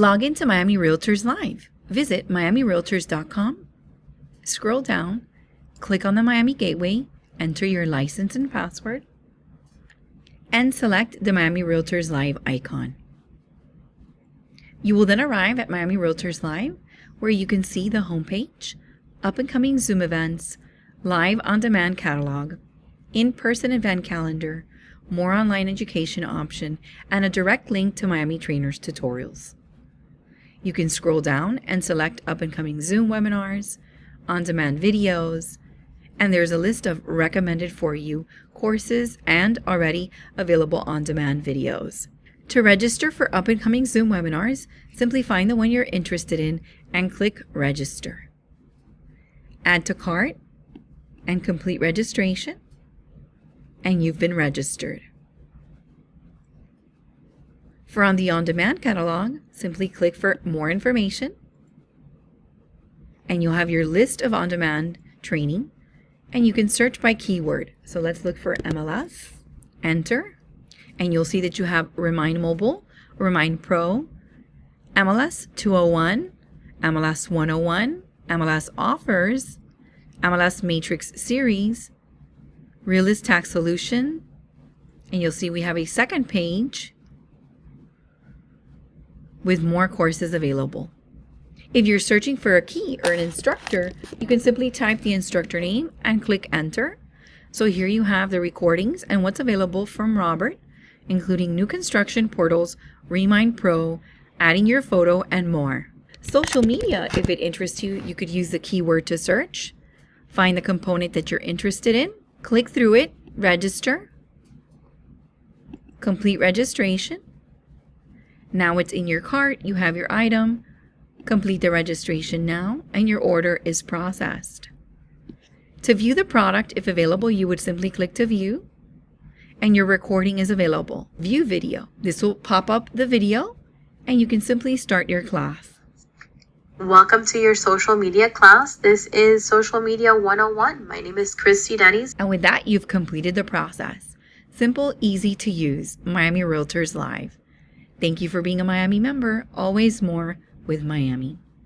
Log into Miami Realtors Live. Visit miamirealtors.com, scroll down, click on the Miami Gateway, enter your license and password, and select the Miami Realtors Live icon. You will then arrive at Miami Realtors Live, where you can see the homepage, up-and-coming Zoom events, live on-demand catalog, in-person event calendar, more online education option, and a direct link to Miami Trainers tutorials. You can scroll down and select up-and-coming Zoom webinars, on-demand videos, and there's a list of recommended for you courses and already available on-demand videos. To register for up-and-coming Zoom webinars, simply find the one you're interested in and click Register. Add to cart and complete registration, and you've been registered. For on the on-demand catalog, simply click for more information, and you'll have your list of on-demand training, and you can search by keyword. So let's look for MLS, enter, and you'll see that you have Remind Mobile, Remind Pro, MLS 201, MLS 101, MLS Offers, MLS Matrix Series, Realist Tax Solution, and you'll see we have a second page with more courses available. If you're searching for a key or an instructor, you can simply type the instructor name and click enter. So here you have the recordings and what's available from Robert, including new construction portals, Remind Pro, adding your photo, and more. Social media, if it interests you, you could use the keyword to search, find the component that you're interested in, click through it, register, complete registration. Now it's in your cart, you have your item, complete the registration now, and your order is processed. To view the product, if available, you would simply click to view, and your recording is available. View video. This will pop up the video, and you can simply start your class. Welcome to your social media class. This is Social Media 101. My name is Christy Denny's. And with that, you've completed the process. Simple, easy to use. Miami Realtors Live. Thank you for being a Miami member. Always more with Miami.